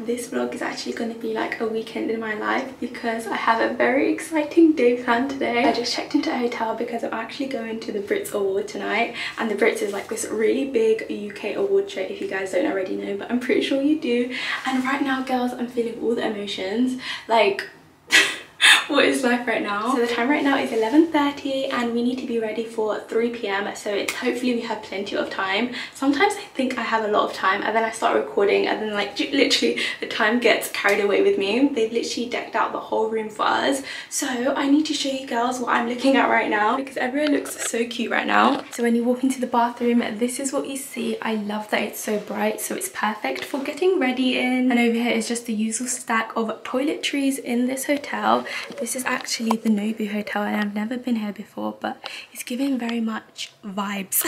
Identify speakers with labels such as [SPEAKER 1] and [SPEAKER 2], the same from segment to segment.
[SPEAKER 1] This vlog is actually going to be like a weekend in my life because I have a very exciting day planned today. I just checked into a hotel because I'm actually going to the Brits Award tonight, and the Brits is like this really big UK award show if you guys don't already know, but I'm pretty sure you do. And right now, girls, I'm feeling all the emotions. Like, what is life right now? So the time right now is 11:30 and we need to be ready for 3 p.m. so hopefully we have plenty of time. Sometimes I think I have a lot of time and then I start recording and then like literally the time gets carried away with me. They've literally decked out the whole room for us, so I need to show you girls what I'm looking at right now because everyone looks so cute right now. So when you walk into the bathroom, this is what you see. I love that it's so bright, so it's perfect for getting ready in. And over here is just the usual stack of toiletries in this hotel. This is actually the Nobu Hotel and I've never been here before, but it's giving very much vibes.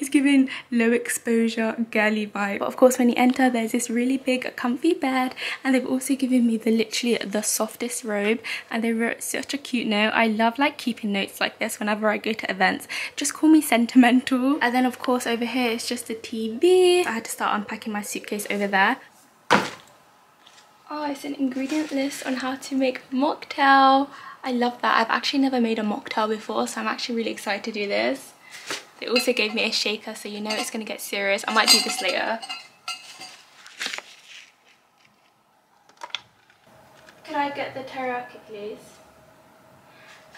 [SPEAKER 1] It's giving low exposure girly vibe. But of course when you enter there's this really big comfy bed, and they've also given me literally the softest robe, and they wrote such a cute note. I love like keeping notes like this whenever I go to events. Just call me sentimental. And then of course over here is just a TV. I had to start unpacking my suitcase over there. Oh, it's an ingredient list on how to make a mocktail. I love that. I've actually never made a mocktail before, so I'm actually really excited to do this. They also gave me a shaker, so you know it's going to get serious. I might do this later. Can I get the teriyaki, please?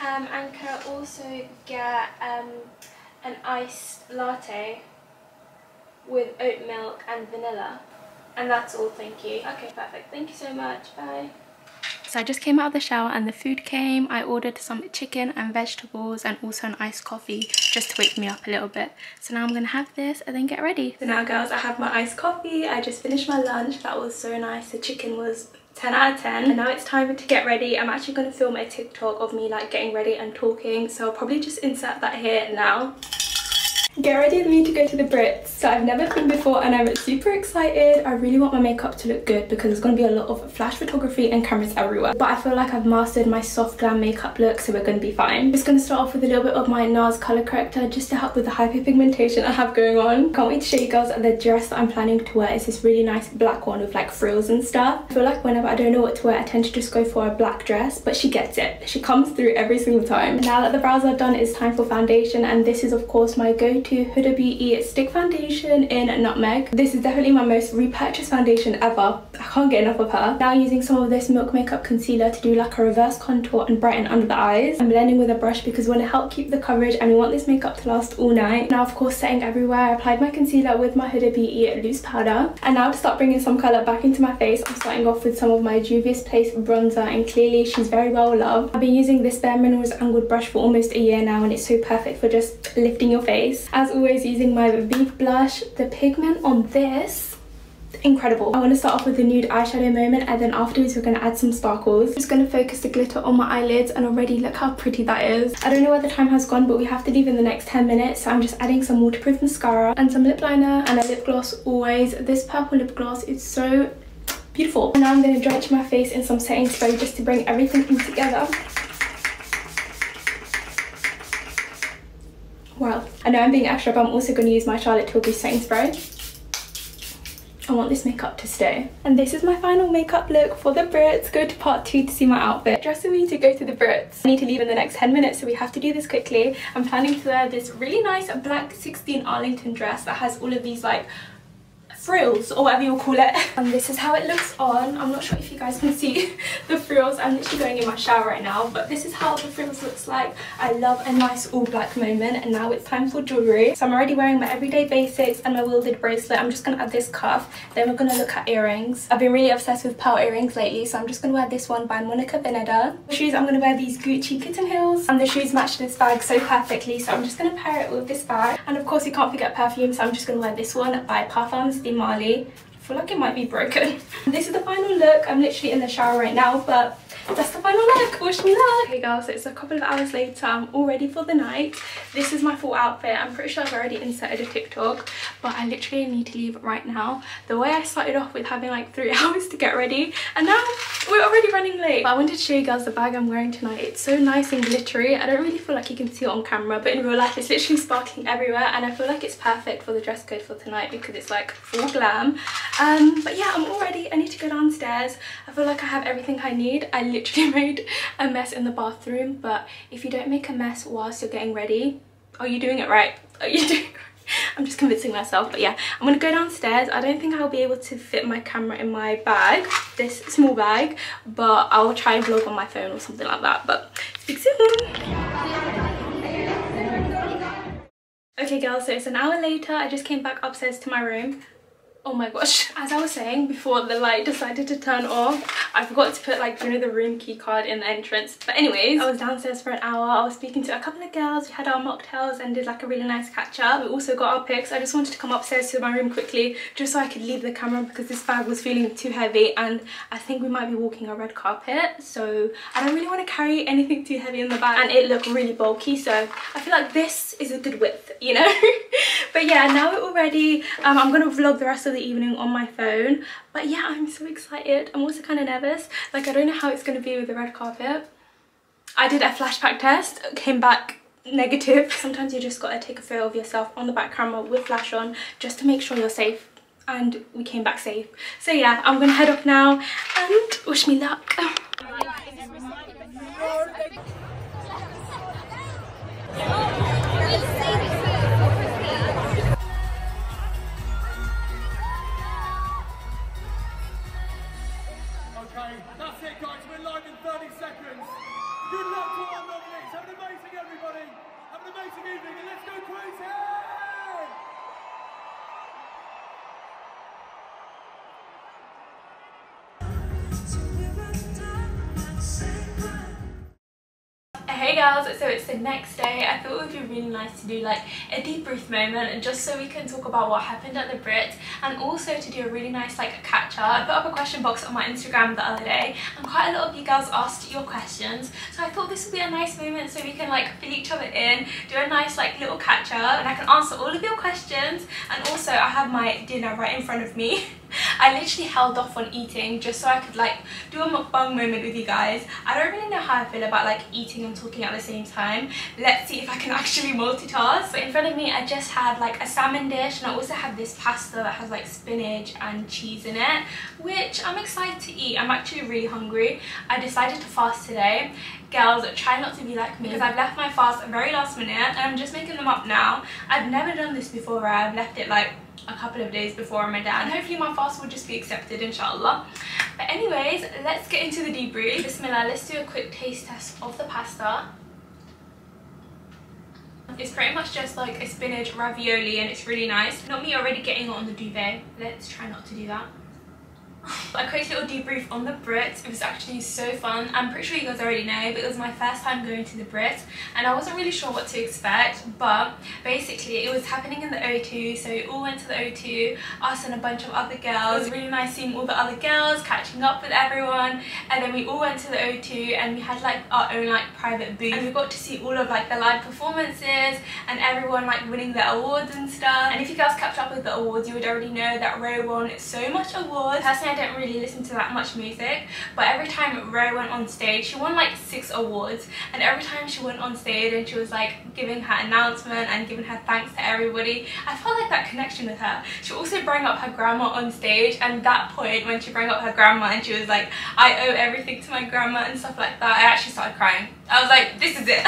[SPEAKER 1] And can I also get an iced latte with oat milk and vanilla? And that's all, thank you. Okay, perfect. Thank you so much. Bye. So I just came out of the shower and the food came. I ordered some chicken and vegetables and also an iced coffee just to wake me up a little bit. So now I'm gonna have this and then get ready. So now girls, I have my iced coffee. I just finished my lunch. That was so nice. The chicken was 10 out of 10. And now it's time to get ready. I'm actually gonna film a TikTok of me like getting ready and talking. So I'll probably just insert that here now. Get ready with me to go to the Brits. So I've never been before and I'm super excited. I really want my makeup to look good because there's going to be a lot of flash photography and cameras everywhere. But I feel like I've mastered my soft glam makeup look, so we're going to be fine. Just going to start off with a little bit of my NARS colour corrector just to help with the hyperpigmentation I have going on. Can't wait to show you girls the dress that I'm planning to wear. It's this really nice black one with like frills and stuff. I feel like whenever I don't know what to wear, I tend to just go for a black dress, but she gets it. She comes through every single time. Now that the brows are done, it's time for foundation, and this is of course my go-to Huda Beauty stick foundation in Nutmeg. This is definitely my most repurchased foundation ever. I can't get enough of her. Now using some of this Milk Makeup concealer to do like a reverse contour and brighten under the eyes. I'm blending with a brush because we want to help keep the coverage and we want this makeup to last all night. Now of course setting everywhere, I applied my concealer with my Huda Beauty loose powder. And now to start bringing some colour back into my face, I'm starting off with some of my Juvia's Place bronzer, and clearly she's very well loved. I've been using this Bare Minerals angled brush for almost a year now and it's so perfect for just lifting your face. As always, using my Beef blush. The pigment on this, incredible. I want to start off with a nude eyeshadow moment, and then afterwards we're going to add some sparkles. I'm just going to focus the glitter on my eyelids, and already look how pretty that is. I don't know where the time has gone, but we have to leave in the next 10 minutes, so I'm just adding some waterproof mascara and some lip liner and a lip gloss. Always this purple lip gloss is so beautiful. And now I'm going to drench my face in some setting spray just to bring everything in together. Wow, I know I'm being extra, but I'm also going to use my Charlotte Tilbury setting spray. I want this makeup to stay. And this is my final makeup look for the Brits. Go to part 2 to see my outfit. Dressing me to go to the Brits. I need to leave in the next 10 minutes, so we have to do this quickly. I'm planning to wear this really nice black 16 Arlington dress that has all of these like frills or whatever you'll call it. And this is how it looks on. I'm not sure if you guys can see the frills. I'm literally going in my shower right now, but this is how the frills looks like. I love a nice all black moment. And now it's time for jewelry. So I'm already wearing my everyday basics and my wielded bracelet. I'm just gonna add this cuff, then we're gonna look at earrings. I've been really obsessed with pearl earrings lately, so I'm just gonna wear this one by Monica Vinader. For shoes, I'm gonna wear these Gucci kitten heels, and the shoes match this bag so perfectly, so I'm just gonna pair it with this bag. And of course you can't forget perfume, so I'm just gonna wear this one by Parfums de Marly. feel like it might be broken. This is the final look. I'm literally in the shower right now, but that's the final look. Wish me luck. Okay guys, so it's a couple of hours later. I'm all ready for the night. This is my full outfit. I'm pretty sure I've already inserted a TikTok, but I literally need to leave right now. The way I started off with having like 3 hours to get ready, and now we're already running late. But I wanted to show you guys the bag I'm wearing tonight. It's so nice and glittery. I don't really feel like you can see it on camera, but in real life it's literally sparkling everywhere, and I feel like it's perfect for the dress code for tonight because it's like full glam. But yeah, I'm all ready. I need to go downstairs. I feel like I have everything I need. I literally made a mess in the bathroom, but if you don't make a mess whilst you're getting ready, are you doing it right? Are you doing it right? I'm just convincing myself. But yeah, I'm gonna go downstairs. I don't think I'll be able to fit my camera in my bag, this small bag, but I'll try and vlog on my phone or something like that. But speak soon. Okay girls, so it's an hour later. I just came back upstairs to my room. Oh my gosh, as I was saying before the light decided to turn off, I forgot to put like, you know, the room key card in the entrance. But anyways, I was downstairs for an hour. I was speaking to a couple of girls. We had our mocktails and did like a really nice catch up. We also got our pics. I just wanted to come upstairs to my room quickly just so I could leave the camera because this bag was feeling too heavy, and I think we might be walking a red carpet, so I don't really want to carry anything too heavy in the bag, and it looked really bulky, so I feel like this is a good width, you know. But yeah, now we're all ready. I'm gonna vlog the rest of the evening on my phone, but yeah, I'm so excited. I'm also kind of nervous. Like, I don't know how it's going to be with the red carpet. I did a flashback test, came back negative. Sometimes you just got to take a photo of yourself on the back camera with flash on just to make sure you're safe, and we came back safe. So yeah, I'm gonna head off now and wish me luck.
[SPEAKER 2] That's it guys, we're live in 30 seconds. Good luck to our nominees. Have an amazing everybody. Have an amazing evening and let's go crazy!
[SPEAKER 1] Hey girls, so it's the next day. I thought it would be really nice to do like a debrief moment, and just so we can talk about what happened at the Brits, and also to do a really nice like catch up. I put up a question box on my Instagram the other day, and quite a lot of you girls asked your questions, so I thought this would be a nice moment so we can like fill each other in, do a nice like little catch up, and I can answer all of your questions. And also I have my dinner right in front of me. I literally held off on eating just so I could like do a mukbang moment with you guys. I don't really know how I feel about like eating and talking at the same time. Let's see if I can actually multitask. So in front of me I just had like a salmon dish, and I also have this pasta that has like spinach and cheese in it, which I'm excited to eat. I'm actually really hungry. I decided to fast today. Girls, try not to be like me because I've left my fast very last minute and I'm just making them up now. I've never done this before. I've left it like a couple of days before Ramadan. Hopefully my fast will just be accepted, inshallah. But anyways, let's get into the debrief. Bismillah, let's do a quick taste test of the pasta. It's pretty much just like a spinach ravioli and it's really nice. Not me already getting it on the duvet. Let's try not to do that. A quick little debrief on the Brits. It was actually so fun. I'm pretty sure you guys already know, but it was my first time going to the Brits and I wasn't really sure what to expect, but basically it was happening in the O2, so we all went to the O2, us and a bunch of other girls. It was really nice seeing all the other girls, catching up with everyone, and then we all went to the O2 and we had like our own like private booth, and we got to see all of like the live performances and everyone like winning their awards and stuff. And if you guys kept up with the awards, you would already know that Ro won so much awards. Personally, I don't really listen to that much music, but every time Ro went on stage, she won like 6 awards, and every time she went on stage and she was like giving her announcement and giving her thanks to everybody, I felt like that connection with her. She also brought up her grandma on stage, and that point when she brought up her grandma and she was like, I owe everything to my grandma and stuff like that, I actually started crying. I was like, this is it.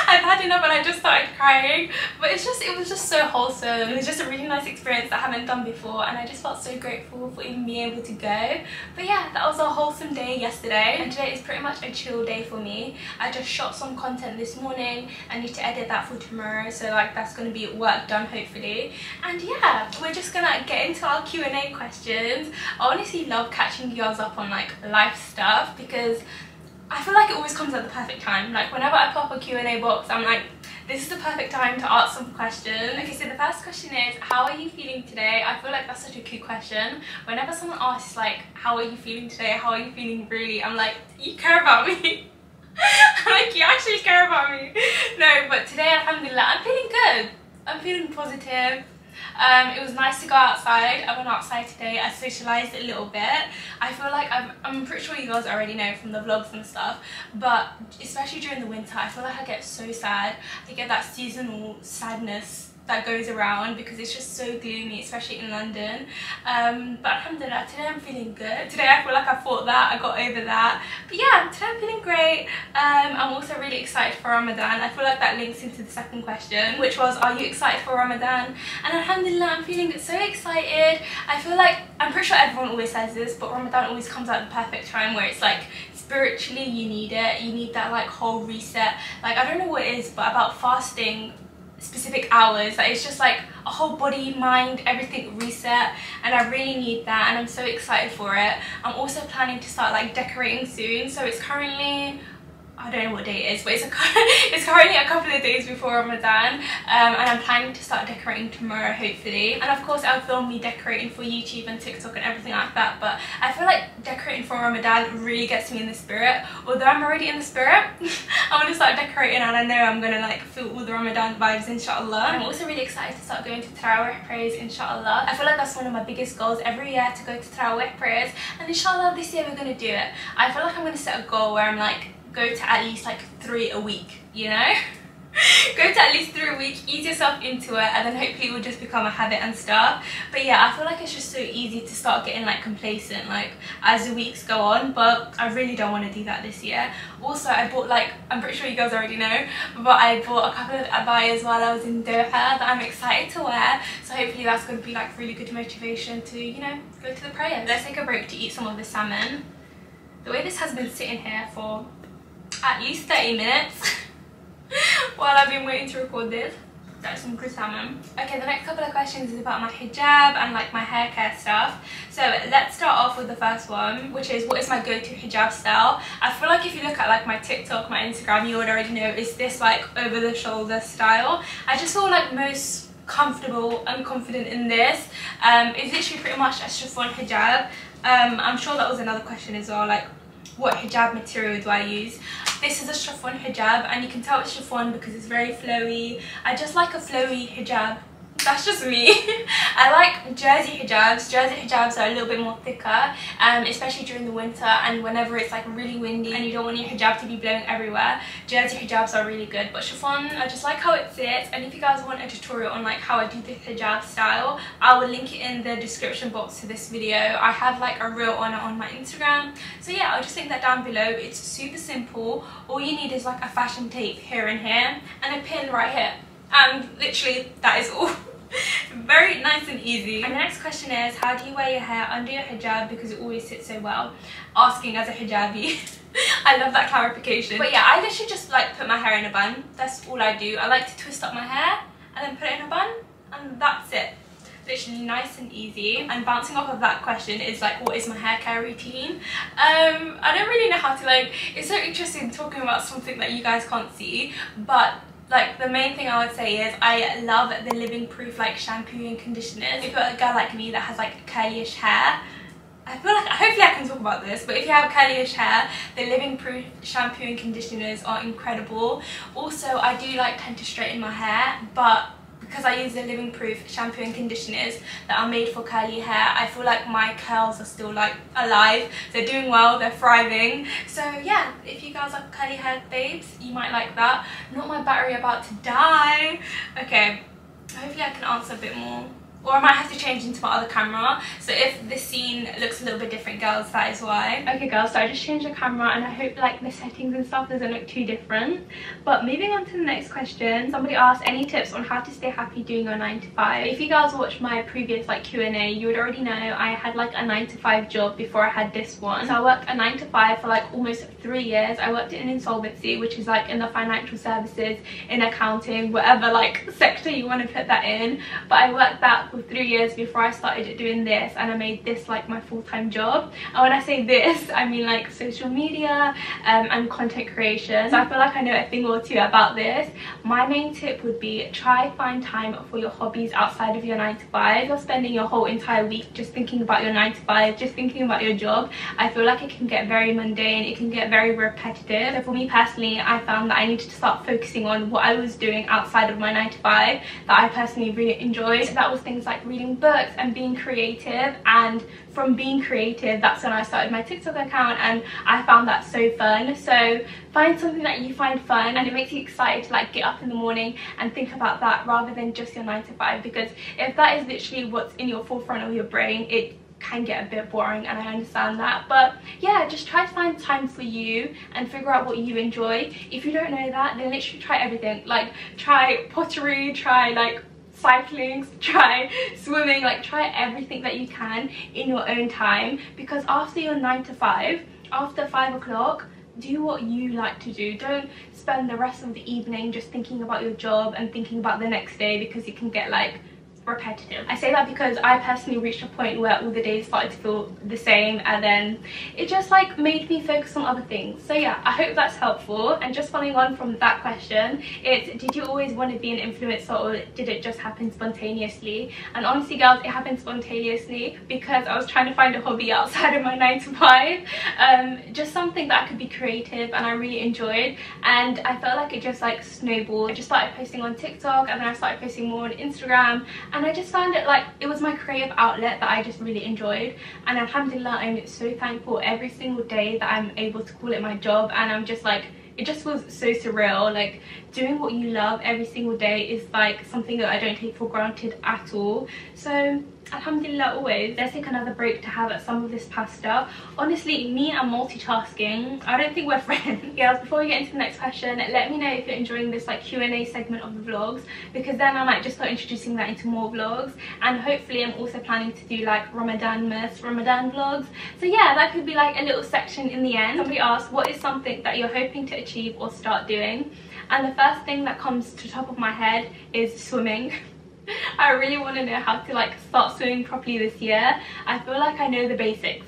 [SPEAKER 1] I've had enough, and I just started crying. But it was just so wholesome. It was just a really nice experience that I haven't done before, and I just felt so grateful for even being able to go. But yeah, that was a wholesome day yesterday, and today is pretty much a chill day for me. I just shot some content this morning. I need to edit that for tomorrow, so like that's going to be work done hopefully. And yeah, we're just gonna get into our Q&A questions. I honestly love catching you guys up on like life stuff because I feel like it always comes at the perfect time. Like whenever I pop a Q&A box, I'm like, this is the perfect time to ask some questions. Okay, so the first question is, how are you feeling today? I feel like that's such a cute question. Whenever someone asks like, how are you feeling today, how are you feeling really, I'm like, you care about me. I'm like, you actually care about me. No, but today, alhamdulillah, I'm feeling good. I'm feeling positive. It was nice to go outside. I went outside today. I socialized a little bit. I feel like I'm pretty sure you guys already know from the vlogs and stuff, but especially during the winter, I feel like I get so sad. I get that seasonal sadness that goes around because it's just so gloomy, especially in London. But alhamdulillah, today I'm feeling good. Today I feel like I fought that, I got over that. But yeah, today I'm feeling great. I'm also really excited for Ramadan. I feel like that links into the second question, which was, are you excited for Ramadan? And alhamdulillah, I'm feeling so excited. I feel like, I'm pretty sure everyone always says this, but Ramadan always comes at the perfect time where it's like, spiritually you need it. You need that like whole reset. Like, I don't know what it is, but about fasting specific hours, that it's just like a whole body, mind, everything reset, and I really need that, and I'm so excited for it. I'm also planning to start like decorating soon, so it's currently, I don't know what day it is, but it's currently a couple of days before Ramadan, and I'm planning to start decorating tomorrow, hopefully. And of course I'll film me decorating for YouTube and TikTok and everything like that, but I feel like decorating for Ramadan really gets me in the spirit. Although I'm already in the spirit, I'm going to start decorating, and I know I'm going to like feel all the Ramadan vibes, inshallah. I'm also really excited to start going to Tarawih prayers, inshallah. I feel like that's one of my biggest goals every year, to go to Tarawih prayers, and inshallah this year we're going to do it. I feel like I'm going to set a goal where I'm like, go to at least like 3 a week, you know? Go to at least 3 a week, ease yourself into it, and then hopefully it will just become a habit and stuff. But yeah, I feel like it's just so easy to start getting like complacent like as the weeks go on, but I really don't want to do that this year. Also, I bought like, I'm pretty sure you guys already know, but I bought a couple of abayas while I was in Doha that I'm excited to wear, so hopefully that's going to be like really good motivation to, you know, go to the prayers. Let's take a break to eat some of the salmon. The way this has been sitting here for at least 30 minutes while I've been waiting to record this. That's some good salmon. Okay, the next couple of questions is about my hijab and like my hair care stuff. So let's start off with the first one, which is, what is my go-to hijab style? I feel like if you look at like my TikTok, my Instagram, you would already know it's this like over the shoulder style. I just feel like most comfortable and confident in this. It's literally pretty much a chiffon hijab. I'm sure that was another question as well, like what hijab material do I use? This is a chiffon hijab, and you can tell it's chiffon because it's very flowy. I just like a flowy hijab. That's just me. I like jersey hijabs. Jersey hijabs are a little bit more thicker, especially during the winter and whenever it's like really windy and you don't want your hijab to be blowing everywhere. Jersey hijabs are really good, but chiffon, I just like how it sits. And if you guys want a tutorial on like how I do the hijab style, I will link it in the description box to this video. I have like a reel on it on my Instagram, so yeah, I'll just link that down below. It's super simple. All you need is like a fashion tape here and here and a pin right here, and literally that is all. Very nice and easy. And the next question is, how do you wear your hair under your hijab because it always sits so well? Asking as a hijabi. I love that clarification. But yeah, I literally just like put my hair in a bun. That's all I do. I like to twist up my hair and then put it in a bun, and that's it. Literally nice and easy. And bouncing off of that question is like, what is my hair care routine? I don't really know how to like, it's so interesting talking about something that you guys can't see, but like the main thing I would say is I love the living proof like shampoo and conditioners. If you're a girl like me that has like curlyish hair, I feel like, hopefully I can talk about this, but if you have curlyish hair, the living proof shampoo and conditioners are incredible. Also, I do like tend to straighten my hair, but because I use the living proof shampoo and conditioners that are made for curly hair, I feel like my curls are still like alive. They're doing well, they're thriving. So yeah, if you guys are curly haired babes, you might like that. Not my battery about to die. Okay, hopefully I can answer a bit more. Or I might have to change into my other camera. So if this scene looks a little bit different, girls, that is why. Okay girls, so I just changed the camera and I hope like the settings and stuff doesn't look too different. But moving on to the next question. Somebody asked, any tips on how to stay happy doing your 9 to 5? If you guys watched my previous like Q&A, you would already know I had like a 9 to 5 job before I had this one. So I worked a 9 to 5 for like almost 3 years. I worked in insolvency, which is like in the financial services, in accounting, whatever like sector you want to put that in. But I worked that that for 3 years before I started doing this, and I made this like my full-time job. And when I say this, I mean like social media and content creation. So I feel like I know a thing or two about this. My main tip would be try find time for your hobbies outside of your 9 to 5. You're spending your whole entire week just thinking about your 9 to 5, just thinking about your job. I feel like it can get very mundane, it can get very repetitive. So for me personally, I found that I needed to start focusing on what I was doing outside of my 9 to 5 that I personally really enjoyed. So that was things like reading books and being creative, and from being creative, that's when I started my TikTok account, and I found that so fun. So find something that you find fun and it makes you excited to like get up in the morning and think about that rather than just your 9 to 5, because if that is literally what's in your forefront of your brain, it can get a bit boring, and I understand that. But yeah, just try to find time for you and figure out what you enjoy. If you don't know that, then literally try everything. Like try pottery, try like cycling, try swimming, like try everything that you can in your own time, because after your 9 to 5, after 5 o'clock, do what you like to do. Don't spend the rest of the evening just thinking about your job and thinking about the next day, because it can get like repetitive. I say that because I personally reached a point where all the days started to feel the same, and then it just like made me focus on other things. So yeah, I hope that's helpful. And just following on from that question, it's did you always want to be an influencer, or did it just happen spontaneously? And honestly girls, it happened spontaneously because I was trying to find a hobby outside of my 9 to 5, just something that I could be creative and I really enjoyed, and I felt like it just like snowballed. I just started posting on TikTok, and then I started posting more on Instagram, and I just found it like it was my creative outlet that I just really enjoyed. And alhamdulillah, I'm so thankful every single day that I'm able to call it my job, and I'm just like, it just feels so surreal. Like doing what you love every single day is like something that I don't take for granted at all. So alhamdulillah always. Let's take another break to have some of this pasta. Honestly, me and multitasking, I don't think we're friends. Girls, before we get into the next question, let me know if you're enjoying this like Q&A segment of the vlogs, because then I might just start introducing that into more vlogs. And hopefully I'm also planning to do like Ramadan vlogs. So yeah, that could be like a little section in the end. Somebody asked, what is something that you're hoping to achieve or start doing? And the first thing that comes to the top of my head is swimming. I really want to know how to like start swimming properly this year. I feel like I know the basics,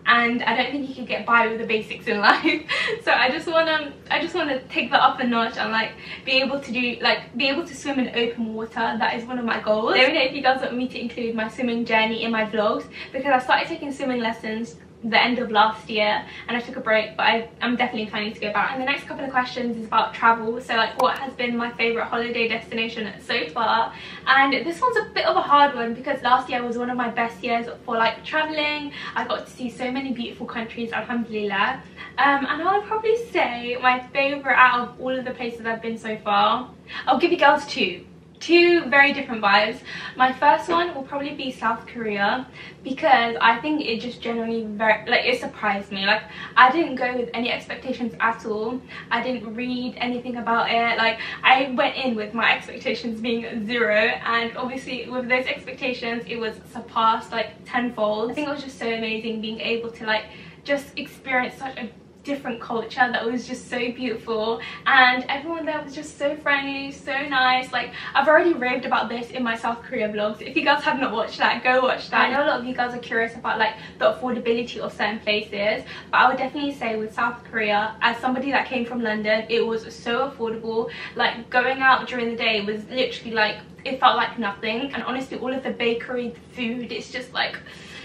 [SPEAKER 1] and I don't think you can get by with the basics in life. So I just want to take that up a notch and like be able to swim in open water. That is one of my goals. Let me know if you guys want me to include my swimming journey in my vlogs, because I started taking swimming lessons the end of last year and I took a break, but I'm definitely planning to go back. And the next couple of questions is about travel. So like, what has been my favorite holiday destination so far? And this one's a bit of a hard one because last year was one of my best years for like traveling. I got to see so many beautiful countries, alhamdulillah. And I would probably say my favorite out of all of the places I've been so far, I'll give you girls two very different vibes. My first one will probably be South Korea, because I think it just generally it surprised me. Like I didn't go with any expectations at all. I didn't read anything about it. Like I went in with my expectations being 0, and obviously with those expectations it was surpassed like tenfold. I think it was just so amazing being able to like just experience such a different culture that was just so beautiful, and everyone there was just so friendly, so nice. Like I've already raved about this in my South Korea vlogs. If you guys have not watched that, go watch that. I know a lot of you guys are curious about like the affordability of certain places, but I would definitely say with South Korea, as somebody that came from London, it was so affordable. Like going out during the day was literally like, it felt like nothing. And honestly, all of the bakery food, it's just like,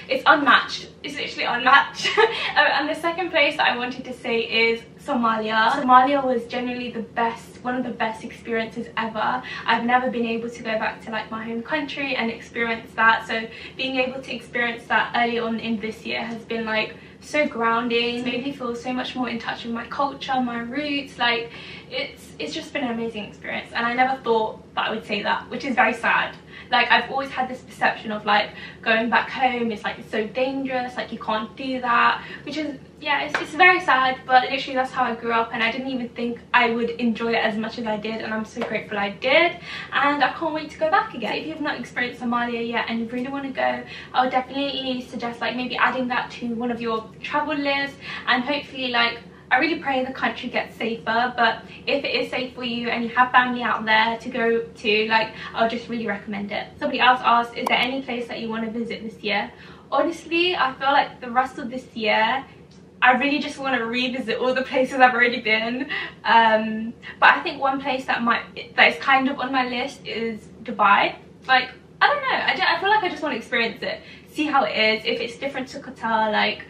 [SPEAKER 1] it's unmatched. It's literally unmatched. And the second place that I wanted to say is Somalia. Somalia was generally the best, one of the best experiences ever. I've never been able to go back to like my home country and experience that. So being able to experience that early on in this year has been like so grounding. It's made me feel so much more in touch with my culture, my roots. Like it's just been an amazing experience, and I never thought that I would say that, which is very sad. Like I've always had this perception of like going back home, it's like it's so dangerous, like you can't do that, which is, yeah, it's very sad, but literally that's how I grew up, and I didn't even think I would enjoy it as much as I did, and I'm so grateful I did, and I can't wait to go back again. So if you've not experienced Somalia yet and you really want to go, I would definitely suggest like maybe adding that to one of your travel lists, and hopefully like I really pray the country gets safer, but if it is safe for you and you have family out there to go to, like, I'll just really recommend it. Somebody else asked, is there any place that you want to visit this year? Honestly, I feel like the rest of this year I really just want to revisit all the places I've already been, but I think one place that is kind of on my list is Dubai. Like, I don't know, I feel like I just want to experience it, see how it is, if it's different to Qatar. Like,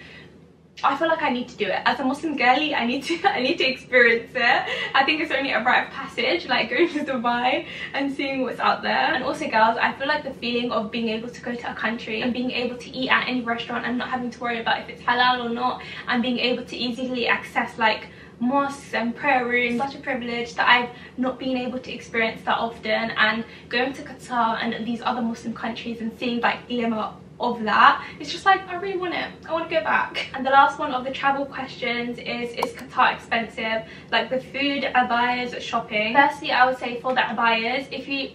[SPEAKER 1] I feel like I need to do it as a Muslim girly. I need to experience it. I think it's only a rite of passage, like going to Dubai and seeing what's out there. And also, girls, I feel like the feeling of being able to go to a country and being able to eat at any restaurant and not having to worry about if it's halal or not, and being able to easily access like mosques and prayer rooms, such a privilege that I've not been able to experience that often. And going to Qatar and these other Muslim countries and seeing like glimmer of that, it's just like, I really want it. I want to go back. And the last one of the travel questions is Qatar expensive? Like the food, abayas, shopping. Firstly, I would say for the abayas,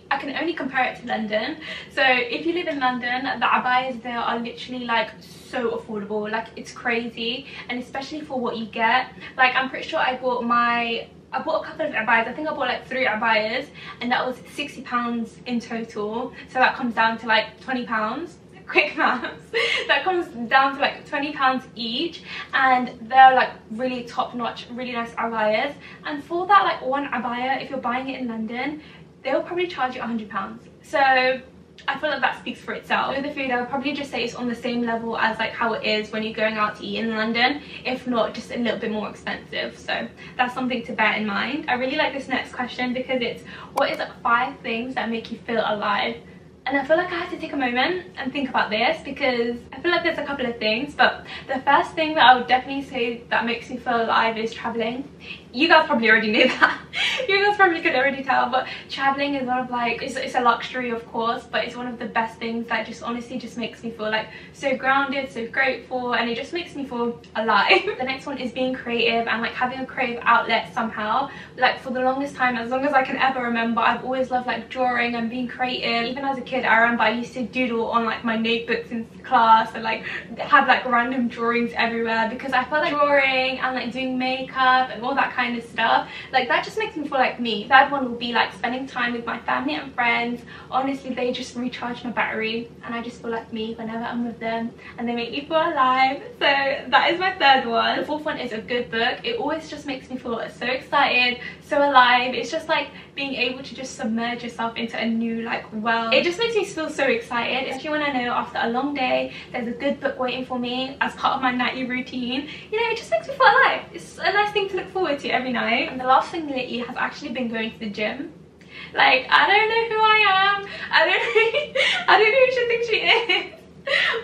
[SPEAKER 1] I can only compare it to London. So if you live in London, the abayas there are literally like so affordable. Like, it's crazy, and especially for what you get. Like, I'm pretty sure I bought a couple of abayas. I think I bought like 3 abayas, and that was £60 in total. So that comes down to like £20. Quick maths. That comes down to like £20 each, and they're like really top-notch, really nice abayas. And for that like one abaya, if you're buying it in London, they'll probably charge you £100. So I feel like that speaks for itself. With the food, I would probably just say it's on the same level as like how it is when you're going out to eat in London, if not just a little bit more expensive. So that's something to bear in mind. I really like this next question because it's, what is like 5 things that make you feel alive? And I feel like I had to take a moment and think about this, because I feel like there's a couple of things, but the first thing that I would definitely say that makes me feel alive is traveling. You guys probably already knew that. You guys probably could already tell, but traveling is one of like, it's a luxury of course, but it's one of the best things that just honestly just makes me feel like so grounded, so grateful, and it just makes me feel alive. The next one is being creative and like having a creative outlet somehow. Like, for the longest time, as long as I can ever remember, I've always loved like drawing and being creative. Even as a kid, I remember I used to doodle on like my notebooks in class and like have like random drawings everywhere, because I felt like drawing and like doing makeup and all that kind of stuff, like that just makes me feel like me. Third one will be like spending time with my family and friends. Honestly, they just recharge my battery, and I just feel like me whenever I'm with them, and they make me feel alive. So that is my third one. The fourth one is a good book. It always just makes me feel so excited, so alive. It's just like being able to just submerge yourself into a new like world. It just makes me feel so excited, especially when I know after a long day there's a good book waiting for me as part of my nightly routine. You know, it just makes me feel alive. It's a nice thing to look forward to every night. And the last thing lately has actually been going to the gym. Like, I don't know who I am. I don't know who she thinks she is.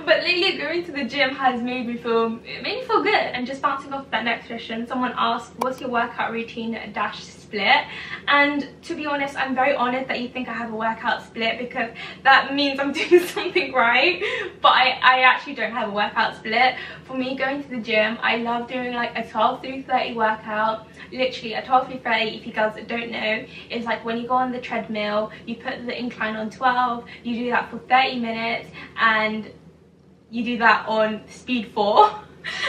[SPEAKER 1] But lately going to the gym has made me feel good. And just bouncing off that next question, someone asked, what's your workout routine dash split? And to be honest, I'm very honoured that you think I have a workout split, because that means I'm doing something right. But I actually don't have a workout split. For me, going to the gym, I love doing like a 12 through 30 workout. Literally a 12 through 30, if you girls that don't know, is like when you go on the treadmill, you put the incline on 12, you do that for 30 minutes, and you do that on speed 4.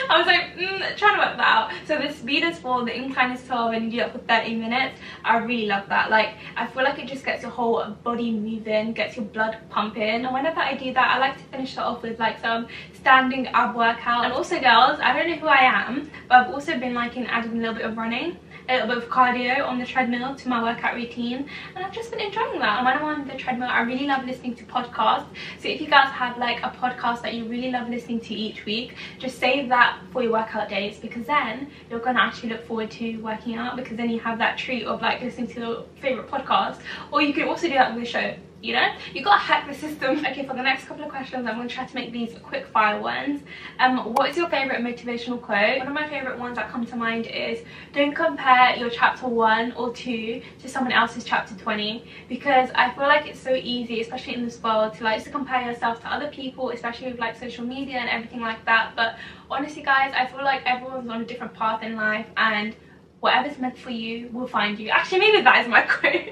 [SPEAKER 1] I was like, trying to work that out. So the speed is 4, the incline is 12, and you do that for 30 minutes. I really love that. Like, I feel like it just gets your whole body moving, gets your blood pumping. And whenever I do that, I like to finish it off with like some standing ab workout. And also, girls, I don't know who I am, but I've also been liking adding a little bit of running, a little bit of cardio on the treadmill to my workout routine, and I've just been enjoying that. And when I'm on the treadmill, I really love listening to podcasts. So if you guys have like a podcast that you really love listening to each week, just save that for your workout days, because then you're gonna actually look forward to working out, because then you have that treat of like listening to your favorite podcast. Or you can also do that with the show. You know, you gotta hack the system. Okay, for the next couple of questions, I'm gonna try to make these quick fire ones. What is your favorite motivational quote? One of my favorite ones that come to mind is, don't compare your chapter 1 or 2 to someone else's chapter 20, because I feel like it's so easy, especially in this world, to like to compare yourself to other people, especially with like social media and everything like that. But honestly, guys, I feel like everyone's on a different path in life, and whatever's meant for you will find you. Actually, maybe that is my quote.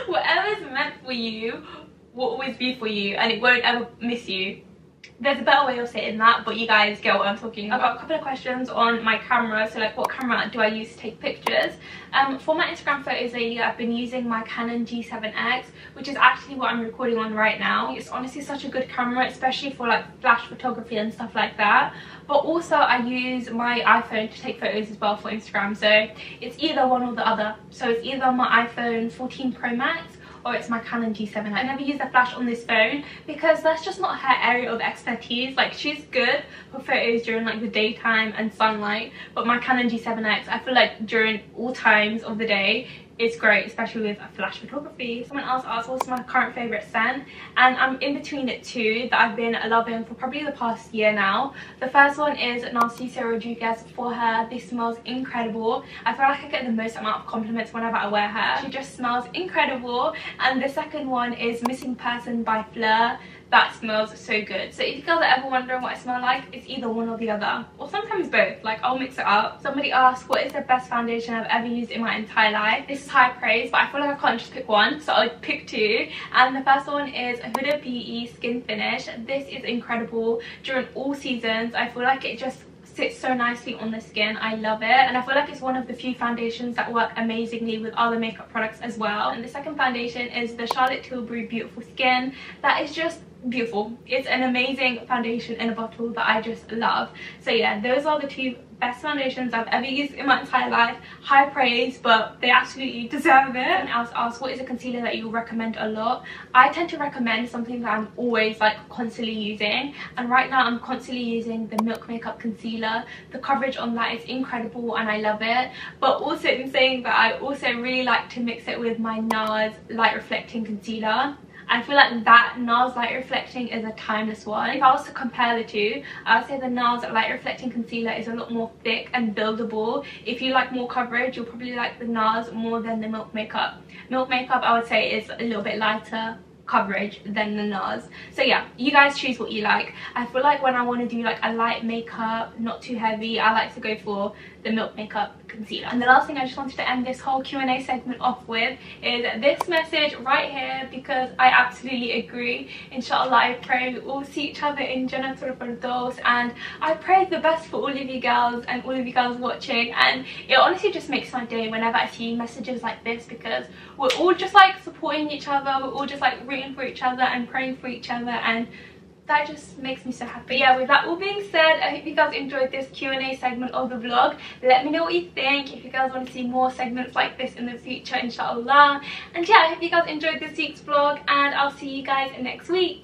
[SPEAKER 1] Whatever's meant for you will always be for you, and it won't ever miss you.
[SPEAKER 3] there's a better way of saying that, but you guys get what I'm talking about. I've got a couple of questions on my camera, so like what camera do I use to take pictures? For my Instagram photos I've been using my Canon G7X, which is actually what I'm recording on right now. It's honestly such a good camera, especially for like flash photography and stuff like that. But also I use my iPhone to take photos as well for Instagram, so it's either one or the other. So it's either my iPhone 14 Pro Max or it's my Canon G7. I never use the flash on this phone because that's just not her area of expertise. Like, she's good for photos during like the daytime and sunlight, but my Canon G7X, I feel like during all times of the day it's great, especially with flash photography. Someone else asked what's my current favourite scent, and I'm in between it two that I've been loving for probably the past year now. The first one is Narciso Rodriguez for her. This smells incredible. I feel like I get the most amount of compliments whenever I wear her. She just smells incredible. And the second one is Missing Person by Fleur. That smells so good. So if you guys are ever wondering what I smell like, it's either one or the other, or sometimes both. Like, I'll mix it up. Somebody asked what is the best foundation I've ever used in my entire life. This is high praise, but I feel like I can't just pick one, so I'll pick two. And the first one is Huda Beauty Skin Finish. This is incredible during all seasons. I feel like it just sits so nicely on the skin. I love it, and I feel like it's one of the few foundations that work amazingly with other makeup products as well. And the second foundation is the Charlotte Tilbury Beautiful Skin. That is just beautiful. It's an amazing foundation in a bottle that I just love. So yeah, those are the two best foundations I've ever used in my entire life. High praise, but they absolutely deserve it. And I was asked what is a concealer that you recommend a lot. I tend to recommend something that I'm always like constantly using, and right now I'm constantly using the Milk Makeup concealer. The coverage on that is incredible and I love it. But also in saying that, I also really like to mix it with my NARS Light Reflecting Concealer. I feel like that NARS Light Reflecting is a timeless one. If I was to compare the two, I would say the NARS Light Reflecting Concealer is a lot more thick and buildable. If you like more coverage, you'll probably like the NARS more than the Milk Makeup. Milk Makeup, I would say, is a little bit lighter coverage than the NARS. So yeah, you guys choose what you like. I feel like when I want to do like a light makeup, not too heavy, I like to go for the Milk Makeup concealer. And the last thing I just wanted to end this whole Q&A segment off with is this message right here, because I absolutely agree. Inshallah, I pray we all see each other in Jannatul Firdaus, and I pray the best for all of you girls and all of you guys watching. And it honestly just makes my day whenever I see messages like this, because we're all just like supporting each other, we're all just like rooting for each other and praying for each other, and that just makes me so happy. But yeah, with that all being said, I hope you guys enjoyed this Q&A segment of the vlog. Let me know what you think, if you guys want to see more segments like this in the future, inshallah. And yeah, I hope you guys enjoyed this week's vlog, and I'll see you guys next week.